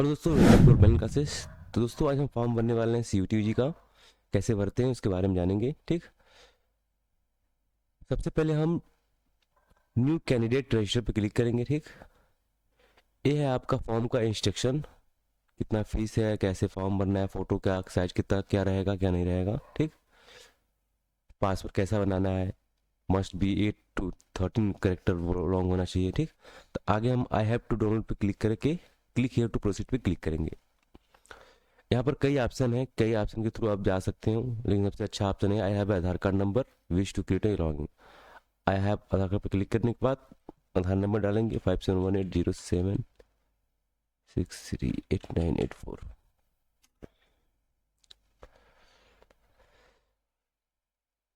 और दोस्तों welcome to urban classes. तो दोस्तों आज हम फॉर्म भरने वाले हैं सीयूटीजी का। कैसे भरते हैं उसके बारे में जानेंगे। ठीक, सबसे पहले हम न्यू कैंडिडेट रजिस्टर पे क्लिक करेंगे। ठीक, ये है आपका फॉर्म का इंस्ट्रक्शन, कितना फीस है, कैसे फॉर्म भरना है, फोटो का साइज कितना क्या रहेगा क्या नहीं रहेगा। ठीक, पासवर्ड कैसा बनाना है, must be 8 to 13 character long होना चाहिए। ठीक, तो आगे हम आई हैव टू डाउनलोड पे क्लिक करके क्लिक हियर टू प्रोसीड पे क्लिक करेंगे। यहाँ पर कई ऑप्शन है, कई ऑप्शन के थ्रू आप जा सकते हो, लेकिन सबसे अच्छा ऑप्शन है I have Aadhaar card number wish to create a login. I have Aadhaar card पर क्लिक करने के बाद आधार नंबर डालेंगे 571807638984।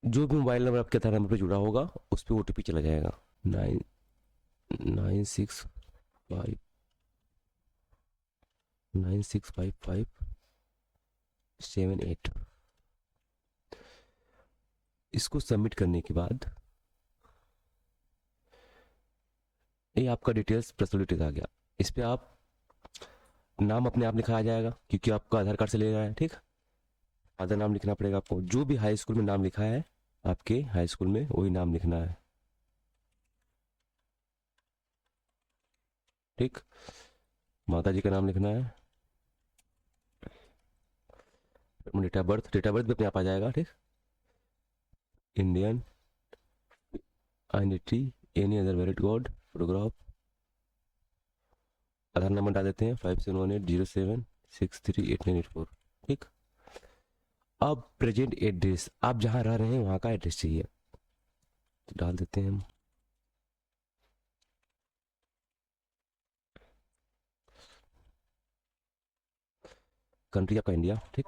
जो भी मोबाइल नंबर आपके आधार नंबर पर जुड़ा होगा उस पर ओटीपी चला जाएगा 9655965578। इसको सबमिट करने के बाद ये आपका डिटेल्स पर्सनल डिटेल्स आ गया। इस पे आप नाम अपने आप लिखा आ जाएगा क्योंकि आपका आधार कार्ड से ले रहा है। ठीक, आधार नाम लिखना पड़ेगा आपको, जो भी हाई स्कूल में नाम लिखा है आपके हाई स्कूल में वही नाम लिखना है। ठीक, माता जी का नाम लिखना है, डेट ऑफ बर्थ भी अपने आप आ जाएगा। ठीक, Indian identity any other valid god photograph. Aadhaar number डाल देते हैं 571807638984। ठीक, अब प्रेजेंट एड्रेस, आप जहाँ रह रहे हैं वहाँ का एड्रेस चाहिए, तो डाल देते हैं हम। कंट्री आपका इंडिया। ठीक,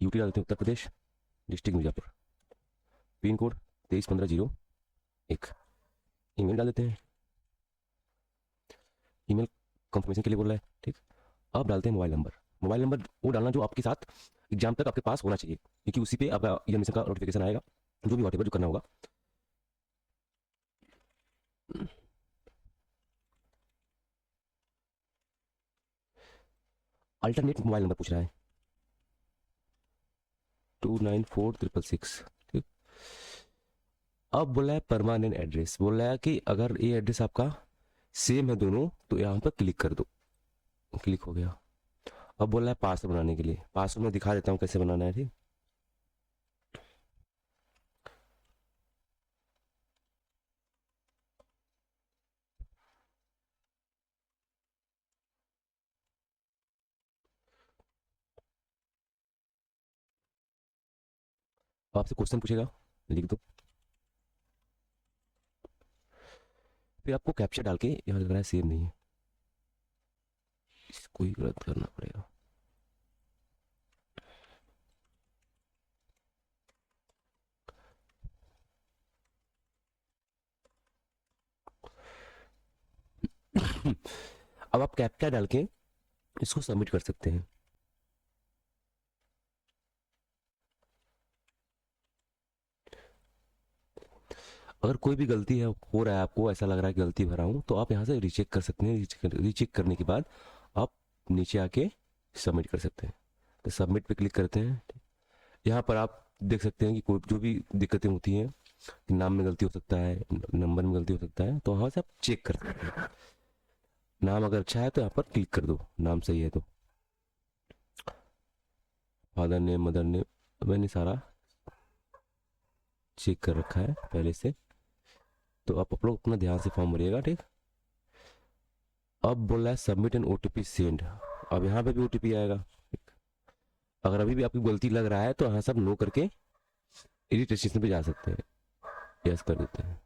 यूटी डाल देते हैं Uttar Pradesh, district Mirzapur, pin code 231501। Email डाल देते हैं, ईमेल कंफर्मेशन के लिए बोल रहा है। ठीक, अब डालते हैं मोबाइल नंबर। मोबाइल नंबर वो डालना जो आपके साथ एग्जाम तक आपके पास होना चाहिए, क्योंकि उसी पे आपका ई एडमिशन का नोटिफिकेशन आएगा, जो भी व्हाटएवर जो करना होगा। अल्टरनेट मोबाइल नंबर पूछ रहा है 294666। ठीक, अब बोला है परमानेंट एड्रेस, बोल रहा है कि अगर ये एड्रेस आपका सेम है दोनों तो यहाँ पर क्लिक कर दो। क्लिक हो गया। अब बोल रहा है पासवर्ड बनाने के लिए, पासवर्ड मैं दिखा देता हूँ कैसे बनाना है। ठीक, अब आपसे क्वेश्चन पूछेगा, लिख दो, फिर आपको कैप्चा डाल के, यहाँ लग रहा है सेम नहीं है, इसको ही गलत करना पड़ेगा। अब आप कैप्चा डाल के इसको सबमिट कर सकते हैं। अगर कोई भी गलती है हो रहा है, आपको ऐसा लग रहा है कि गलती भरा हूँ, तो आप यहाँ से रीचेक कर सकते हैं। रीचेक करने के बाद आप नीचे आके सबमिट कर सकते हैं। तो सबमिट पे क्लिक करते हैं। यहाँ पर आप देख सकते हैं कि कोई जो भी दिक्कतें होती हैं, कि नाम में गलती हो सकता है, नंबर में गलती हो सकता है, तो वहाँ से आप चेक कर सकते हैं। नाम अगर अच्छा है तो यहाँ पर क्लिक कर दो, नाम सही है तो। फादर नेम, मदर नेम मैंने सारा चेक कर रखा है पहले से, तो आप लोग अपना ध्यान से फॉर्म भरिएगा। ठीक, अब बोल रहा है सबमिट एन ओटीपी सेंड। अब यहाँ पे भी ओटीपी आएगा। अगर अभी भी आपकी गलती लग रहा है तो यहाँ सब नो करके एडिट स्टेशन पे जा सकते हैं, यस कर देते हैं।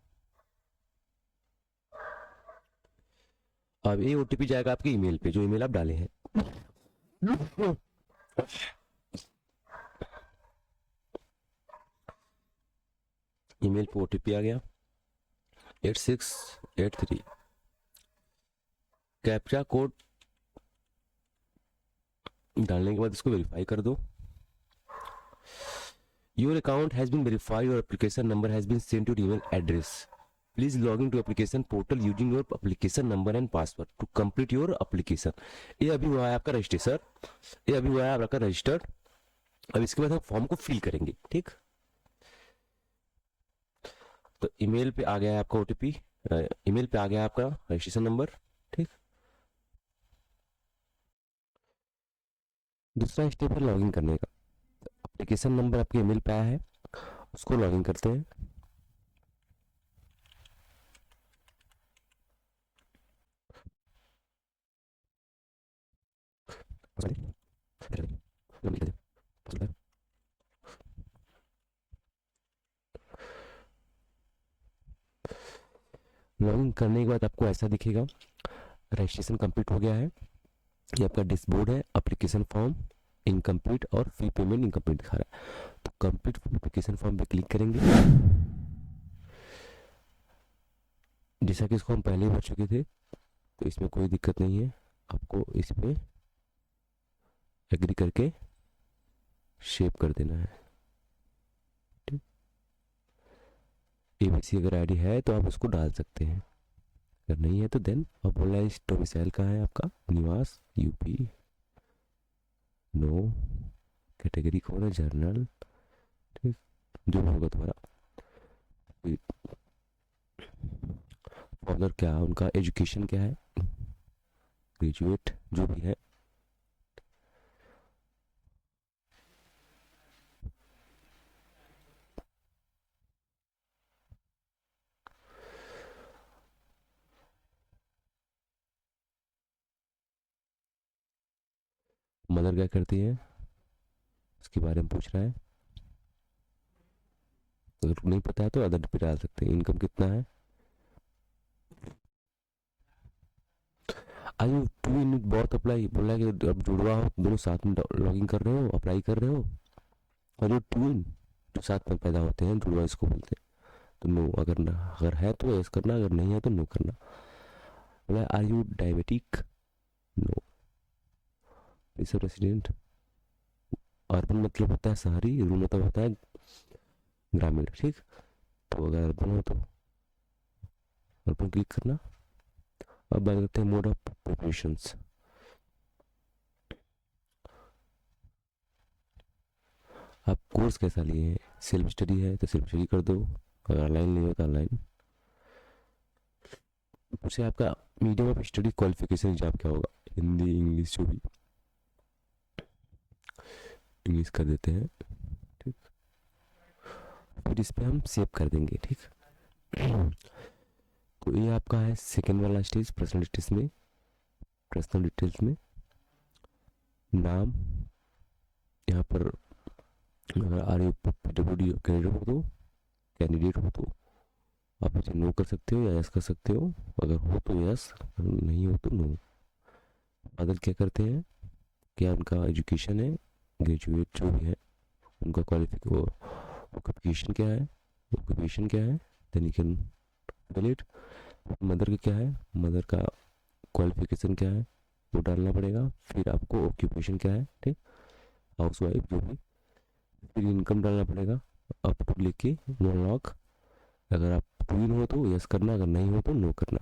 अब ये ओटीपी जाएगा आपके ईमेल पे, जो ईमेल आप डाले हैं। ईमेल पे ओटीपी आ गया 8683। कैप्चा कोड डालने के बाद इसको वेरीफाई कर दो। Your account has been verified, your application number has been send to email address. Please log in to application portal using your application number and password to complete your application. ये अभी हुआ है आपका registration, ये अभी हुआ है आपका रजिस्टर्ड। अब इसके बाद हम फॉर्म को फिल करेंगे, ठीक। तो ईमेल पे आ गया है आपका ओटीपी, ईमेल पे आ गया है आपका रजिस्ट्रेशन नंबर, ठीक। दूसरा स्टेप है लॉगिन करने का। एप्लीकेशन नंबर आपके ईमेल पे आया है, उसको लॉगिन करते हैं। लॉगिन करने के बाद आपको ऐसा दिखेगा, रजिस्ट्रेशन कंप्लीट हो गया है। ये आपका डैशबोर्ड है, एप्लीकेशन फॉर्म इनकम्प्लीट और फी पेमेंट इनकम्प्लीट दिखा रहा है। तो कंप्लीट एप्लीकेशन फॉर्म पे क्लिक करेंगे। जैसा कि इसको हम पहले ही भर चुके थे, तो इसमें कोई दिक्कत नहीं है। आपको इस पे एग्री करके शेप कर देना है, ठीक। एबीसी अगर आईडी है तो आप उसको डाल सकते हैं, अगर नहीं है तो देन। अब बोल रहा है डोमिसाइल कहाँ है आपका, निवास यूपी, नो, कैटेगरी कौन है, जर्नल, ठीक। जो भी होगा तुम्हारा। फादर क्या, उनका एजुकेशन क्या है, ग्रेजुएट जो भी है। मदर क्या करती है उसके बारे में पूछ रहा है। अगर नहीं पता है तो अदर पे डाल सकते हैं। इनकम कितना है, आज टू यूनिट बहुत अप्लाई बोला है कि अब जुड़वा हो, दोनों साथ में लॉगिन कर रहे हो, अप्लाई कर रहे हो। और जो ट्विन जो साथ में पैदा होते हैं जुड़वा इसको बोलते हैं। तो नो, अगर है तो यस करना, अगर नहीं है तो नो करना। बोला आर यू डायबिटिक, नो। इस रेसिडेंट, अर्बन मतलब होता है शहरी, रूरल मतलब होता है ग्रामीण, ठीक। तो अगर अर्बन हो तो अर्बन क्लिक करना। अब बात करते हैं मोड ऑफ प्रिपरेशंस। आप कोर्स कैसा लिए हैं, सेल्फ स्टडी है तो सेल्फ स्टडी कर दो, अगर ऑनलाइन नहीं हो तो ऑनलाइन। उससे आपका medium of study qualification exam क्या होगा, हिंदी इंग्लिश जो भी, इंग्लिश कर देते हैं, ठीक। फिर इस पर हम सेव कर देंगे, ठीक। तो ये आपका है सेकेंड वाला स्टेज, पर्सनल डिटेल्स में। पर्सनल डिटेल्स में नाम, यहाँ पर अगर आर यू पीडब्ल्यूडी कैंडिडेट हो तो आप इसे नो कर सकते हो या यस कर सकते हो। अगर हो तो यस, नहीं हो तो नो। बादल क्या करते हैं, क्या उनका एजुकेशन है, ग्रेजुएट जो भी है, उनका ऑक्यूपेशन क्या है, ऑक्यूपेशन क्या है, then you can fill it. Mother का क्या है, मदर का क्वालिफिकेशन क्या है वो डालना पड़ेगा। फिर आपको ऑक्यूपेशन क्या है, ठीक, हाउस वाइफ जो भी। फिर इनकम डालना पड़ेगा, अप टू लेके 1 लाख। अगर आप ट्विन हो तो यस करना, अगर नहीं हो तो नो करना।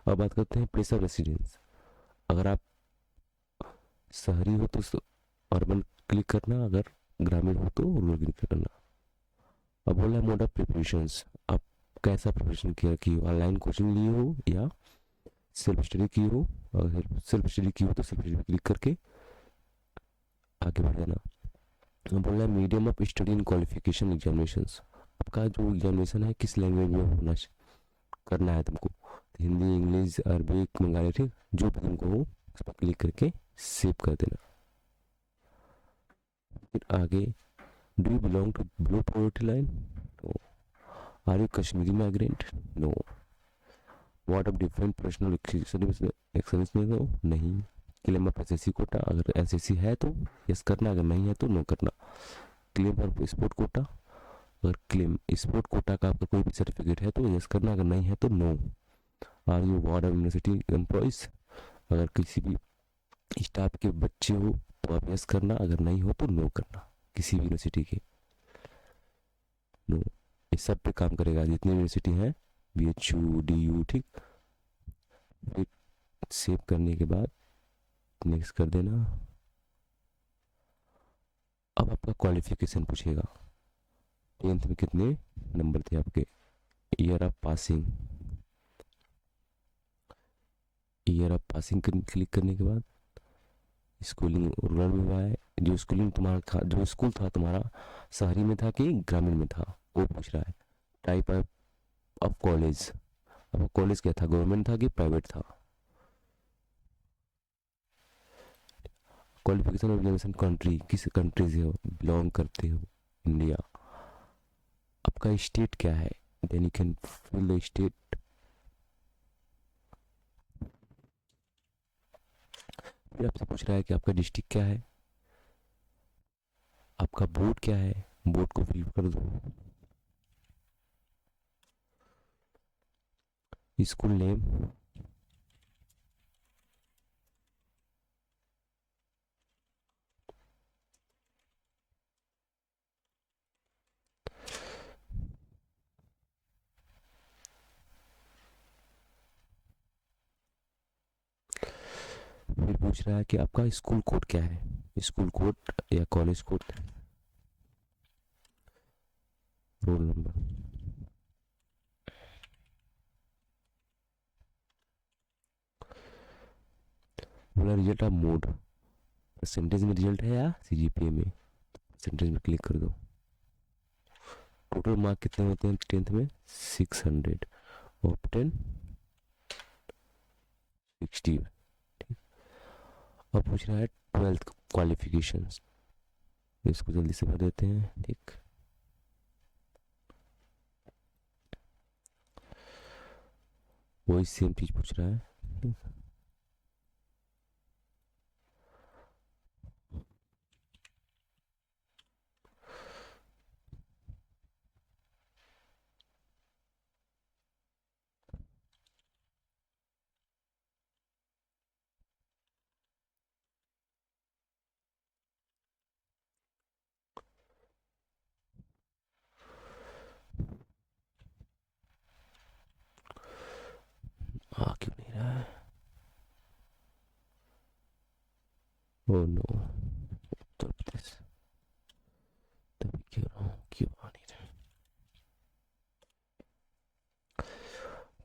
अब बात करते हैं प्लेस ऑफ रेसिडेंस। अगर आप शहरी हो तो अर्बन क्लिक करना, अगर ग्रामीण हो तो रूरल क्लिक करना। अब बोला है मोड ऑफ प्रिपरेशंस, आप कैसा प्रिपरेशन किया, कि ऑनलाइन कोचिंग लिए हो या सेल्फ स्टडी की हो। अगर सेल्फ स्टडी की हो तो सेल्फ स्टडी क्लिक करके आगे बढ़ जाना। बोल रहा है medium of study in qualification examinations, आपका जो एग्जामिनेशन है किस लैंग्वेज में होना करना है तुमको, तो हिंदी इंग्लिश अरबिक बंगाली, ठीक, जो भी तुमको हो उस पर क्लिक करके सेव कर देना। फिर आगे, do you belong to below poverty line, no. Are you Kashmiri migrant, no. What of different professional experience में, नो, नहीं। क्लेम ऑफ एसएससी कोटा, अगर एसएससी है तो यस करना, अगर नहीं है तो नो करना। क्लेम ऑफ स्पोर्ट कोटा, अगर क्लेम स्पोर्ट कोटा का आपका कोई भी सर्टिफिकेट है तो यस करना, अगर नहीं है तो no. Are you ward of university employees, अगर किसी भी स्टाफ के बच्चे हो तो आप यस करना, अगर नहीं हो तो नो करना, किसी भी यूनिवर्सिटी के नो। इस सब पे काम करेगा जितनी यूनिवर्सिटी है, BHU DU, ठीक। फिर सेव करने के बाद नेक्स्ट कर देना। अब आपका क्वालिफिकेशन पूछेगा, 10th में कितने नंबर थे आपके। Year of passing, year of passing click करने के बाद स्कूलिंग रूरल में हुआ है, जो स्कूलिंग तुम्हारा था, जो स्कूल था तुम्हारा शहरी में था कि ग्रामीण में था वो पूछ रहा है। टाइप ऑफ कॉलेज, अब कॉलेज क्या था, गवर्नमेंट था कि प्राइवेट था। क्वालिफिकेशन ऑर्गेनाइजेशन, कंट्री, किस कंट्री से हो, बिलोंग करते हो, इंडिया। आपका स्टेट क्या है, then you can fill the state. फिर आपसे पूछ रहा है कि आपका डिस्ट्रिक्ट क्या है, आपका बोर्ड क्या है, बोर्ड को फिल कर दो। स्कूल नेम, फिर पूछ रहा है कि आपका स्कूल कोड क्या है, स्कूल कोड या कॉलेज कोड, रोल नंबर। बोला रिजल्ट ऑफ मोड, परसेंटेज में रिजल्ट है या CGPA में, परसेंटेज में क्लिक कर दो। टोटल मार्क कितने होते हैं 10th में, 600, ऑप्टेन 60। अब पूछ रहा है 12th क्वालिफिकेशंस, इसको जल्दी से भर देते हैं, ठीक। वही सेम चीज पूछ रहा है। क्यों नहीं रहा है, ओ नो, उत्तर प्रदेश, तभी क्यों रहा हूँ, क्यों आ नहीं रहा।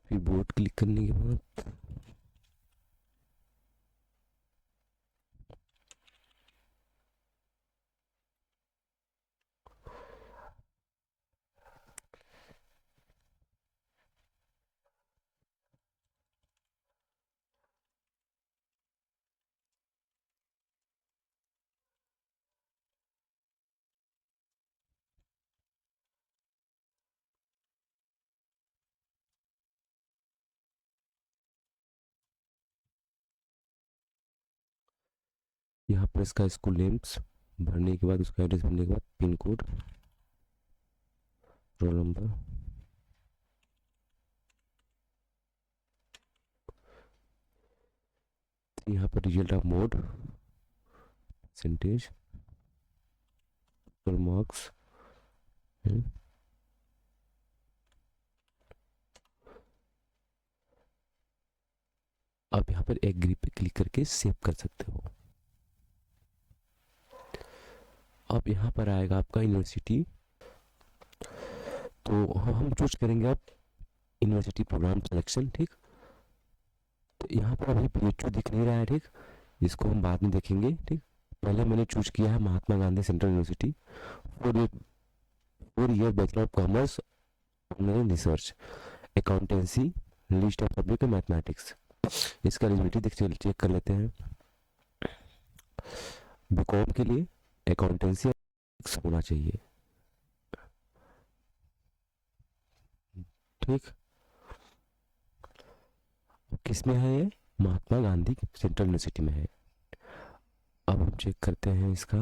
फिर बोर्ड क्लिक करने के बाद यहाँ पर इसका स्कूल नेम्स भरने के बाद, उसका एड्रेस भरने के बाद पिन कोड, रोल नंबर, यहाँ पर result of mode, percentage, total marks. आप यहाँ पर एग्री पे क्लिक करके सेव कर सकते हो। अब यहाँ पर आएगा आपका यूनिवर्सिटी, तो हम चूज करेंगे आप यूनिवर्सिटी प्रोग्राम सिलेक्शन, ठीक। तो यहाँ पर अभी BHU दिख नहीं रहा है, ठीक, इसको हम बाद में देखेंगे, ठीक। पहले मैंने चूज किया है Mahatma Gandhi Central University, 4 year bachelor of commerce, honour in research, accountancy, list of subject mathematics. इसका एलिजिबिलिटी देख चेक कर लेते हैं। बीकॉम के लिए अकाउंटेंसी होना चाहिए, ठीक। किस में है ये, महात्मा गांधी सेंट्रल यूनिवर्सिटी में है। अब हम चेक करते हैं इसका,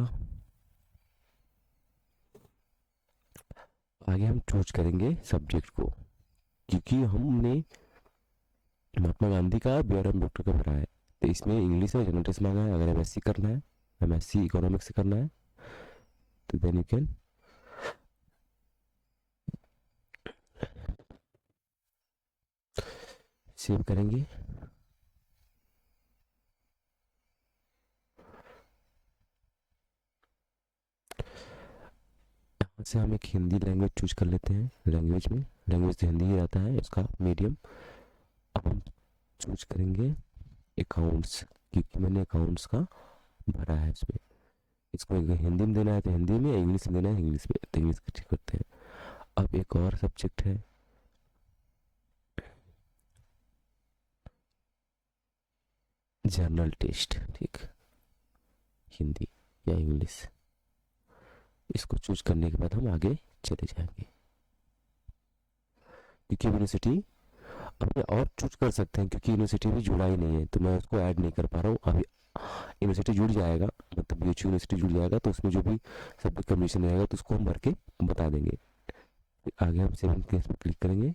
आगे हम चूज करेंगे सब्जेक्ट को, क्योंकि हमने महात्मा गांधी का BRM डॉक्टर का भरा है, तो इसमें इंग्लिश में जनरल टेस्ट मांगा है। अगर MSc करना है, MSc इकोनॉमिक्स से करना है, तो देन यू कैन सेव करेंगे। यहाँ से हम एक हिंदी लैंग्वेज चूज कर लेते हैं। लैंग्वेज तो हिंदी ही रहता है इसका मीडियम। अब हम चूज करेंगे अकाउंट्स, क्योंकि मैंने अकाउंट्स का भरा है इसमें। इसको अगर हिंदी में देना है तो हिंदी में, इंग्लिश में देना है इंग्लिश में, तो इंग्लिश का करते हैं। अब एक और सब्जेक्ट है जर्नल टेस्ट, ठीक, हिंदी या इंग्लिश। इसको चूज करने के बाद हम आगे चले जाएंगे। क्योंकि यूनिवर्सिटी अपने और चूज कर सकते हैं, क्योंकि यूनिवर्सिटी भी जुड़ा ही नहीं है तो मैं उसको ऐड नहीं कर पा रहा हूँ अभी। यूनिवर्सिटी जुड़ जाएगा, मतलब बीएचयू यूनिवर्सिटी जुड़ जाएगा तो उसमें जो भी सब्जेक्ट कमीशन रहेगा तो उसको हम भर के बता देंगे। आगे हम सेवन केस पर क्लिक करेंगे।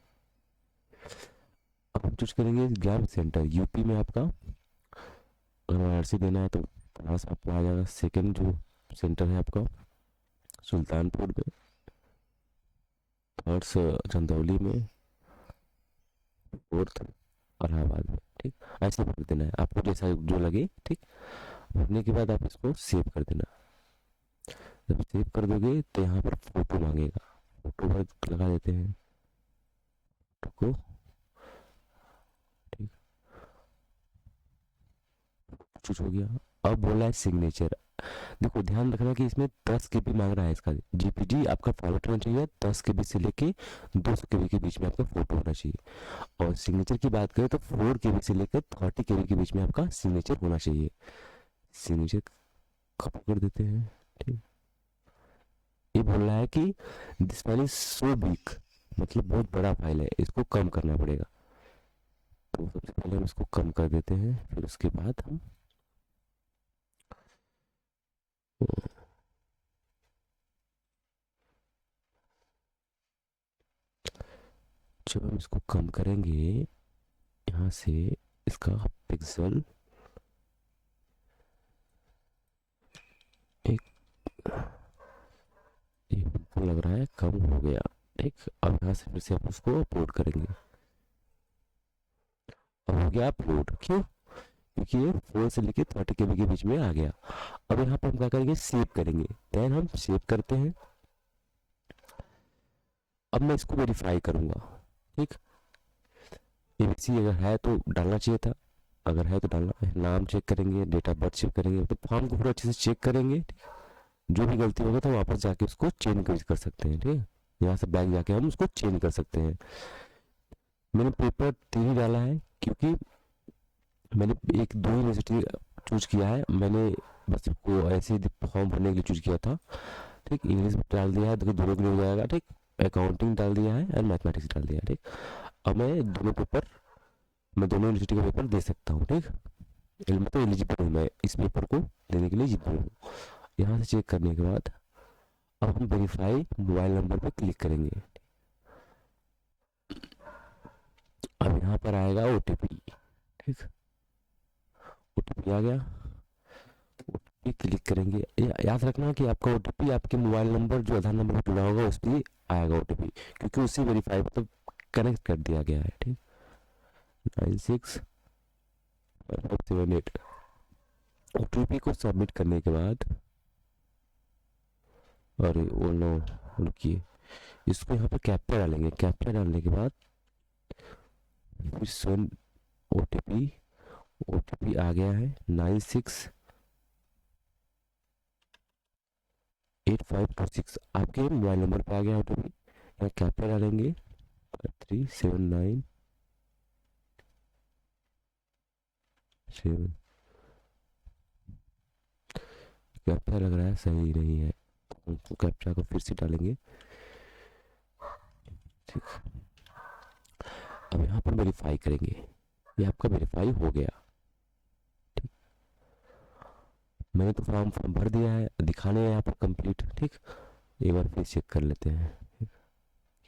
अब हम चूज करेंगे ज्ञान सेंटर। यूपी में आपका अगर वाराणसी देना है तो पास आपको आ जाएगा। सेकेंड जो सेंटर है आपका सुल्तानपुर में, थर्ड चंदौली में, फोर्थ इलाहाबाद में, ठीक। ऐसे भर देना है आपको जैसा जो लगे, ठीक। भरने के बाद आप इसको सेव कर देना। जब सेव कर दोगे तो यहाँ पर फोटो मांगेगा, फोटो पर लगा देते हैं फोटो को, ठीक। चूज हो गया। अब बोला है सिग्नेचर। देखो ध्यान रखना कि इसमें 10 KB मांग रहा है। इसका जीपीजी आपका फॉर्मेट होना चाहिए 10 KB से लेके 200 KB के बीच में आपका फोटो होना चाहिए। और सिग्नेचर की बात करें तो 4 KB से लेकर 30 KB के बीच में आपका सिग्नेचर होना चाहिए। सिग्नेचर कॉपी कर देते हैं, ठीक। ये बोल रहा है कि this file is so big, मतलब बहुत बड़ा फाइल है, इसको कम करना पड़ेगा। तो सबसे पहले हम इसको कम कर देते हैं, फिर उसके बाद हम जब हम इसको कम करेंगे यहाँ से इसका पिक्सल एक, ये हमको लग रहा है कम हो गया, ठीक। अब यहाँ से फिर से आप उसको अपलोड करेंगे। अब हो गया अपलोड, क्यों? क्योंकि ये 4 से लेके 30 KB के बीच में आ गया। अब यहाँ पर हम क्या करेंगे, सेव करेंगे। देन हम सेव करते हैं। अब मैं इसको वेरीफाई करूंगा, ठीक। एबीसी अगर है तो डालना चाहिए था, अगर है तो डालना है। नाम चेक करेंगे, डेट ऑफ बर्थ चेक करेंगे, तो फॉर्म को पूरा अच्छे से चेक करेंगे। जो भी गलती होगा तो वापस जाके उसको चेंज कर सकते हैं, ठीक है। यहाँ से बैक जाके हम उसको चेंज कर सकते हैं। मैंने पेपर 3 ही डाला है क्योंकि मैंने एक 2 यूनिवर्सिटी चूज किया है। मैंने बस को ऐसे ही फॉर्म भरने के लिए चूज किया था, ठीक। इंग्लिश में डाल दिया है, देखो दोनों के लिए हो जाएगा, ठीक। अकाउंटिंग डाल दिया है और मैथमेटिक्स डाल दिया है, ठीक। अब मैं दोनों यूनिवर्सिटी का पेपर दे सकता हूँ, ठीक। मतलब एलिजिबल हूँ मैं इस पेपर को देने के लिए, एलिजिबल हूँ। यहाँ से चेक करने के बाद अब हम वेरीफाई मोबाइल नंबर पे क्लिक करेंगे। अब यहाँ पर आएगा ओटीपी, ठीक। ओटीपी आ गया, ओटीपी क्लिक करेंगे। याद रखना कि आपका ओटीपी आपके मोबाइल नंबर जो आधार नंबर पर जुड़ा होगा उस पर आएगा ओटीपी, क्योंकि उसी वेरीफाई मतलब कनेक्ट कर दिया गया है, ठीक। 965578। ओटीपी को सबमिट करने के बाद, अरे ओ नो, रुकिए, इसको यहाँ पर कैप्चा डालेंगे। कैप्चा डालने के बाद फिर सेंड ओटीपी। ओटीपी आ गया है 968526। आपके मोबाइल नंबर पे आ गया ओटीपी। यहाँ कैप्चा डालेंगे 379 7। कैप्चा लग रहा है सही नहीं है, तो कैप्चा को फिर से डालेंगे, ठीक। अब यहाँ पर वेरीफाई करेंगे। ये आपका वेरीफाई हो गया, ठीक। मैंने तो फॉर्म भर दिया है, दिखाने यहाँ पर कंप्लीट, ठीक। एक बार फिर चेक कर लेते हैं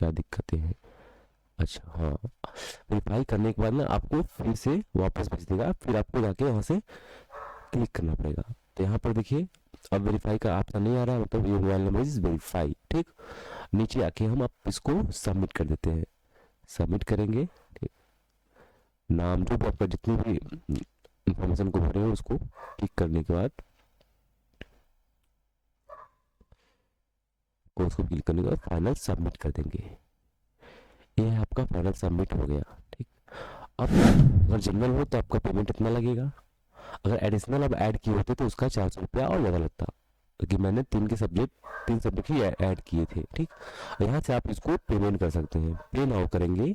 क्या दिक्कतें हैं। अच्छा हाँ, वेरीफाई करने के बाद ना आपको फिर से वापस भेज देगा, फिर आपको जाके यहाँ से क्लिक करना पड़ेगा। तो यहाँ पर देखिए अब वेरीफाई का ऑप्शन नहीं आ रहा, मतलब ये मोबाइल नंबर इज वेरीफाई, ठीक। नीचे आके हम आप इसको सबमिट कर देते हैं। सबमिट करेंगे, ठीक। नाम जो भी आपका जितनी भी इंफॉर्मेशन को भरे हो उसको क्लिक करने के बाद कोर्स को क्लिक करने के बाद फाइनल सबमिट कर देंगे। ये है आपका फाइनल सबमिट हो गया। ठीक, अब अगर जनरल हो तो आपका पेमेंट इतना लगेगा, अगर एडिशनल अब ऐड किए होते तो उसका 400 रुपया और ज़्यादा लगता, क्योंकि मैंने तीन सब्जेक्ट ही ऐड किए थे। ठीक, यहाँ से आप इसको पेमेंट कर सकते हैं। पे नाउ करेंगे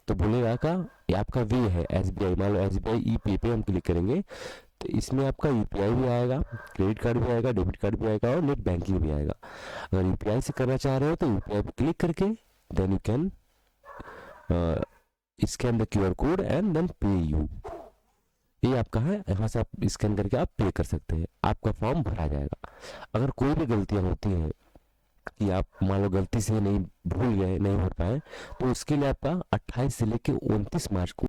तो बोलेगा का ये आपका वे है SBI, मान लो SBI ई पे पे हम क्लिक करेंगे तो इसमें आपका UPI भी आएगा, क्रेडिट कार्ड भी आएगा, डेबिट कार्ड भी आएगा और नेट बैंकिंग भी आएगा। अगर UPI से करना चाह रहे हो तो UPI पे क्लिक करके then you can scan the QR code and then pay you. ये आपका है, यहाँ से आप स्कैन करके आप पे कर सकते हैं, आपका फॉर्म भरा जाएगा। अगर कोई भी गलतियाँ होती हैं कि आप मान लो गलती से नहीं भूल गए, नहीं हो पाए, तो उसके लिए आपका 28 से लेकर 29 मार्च को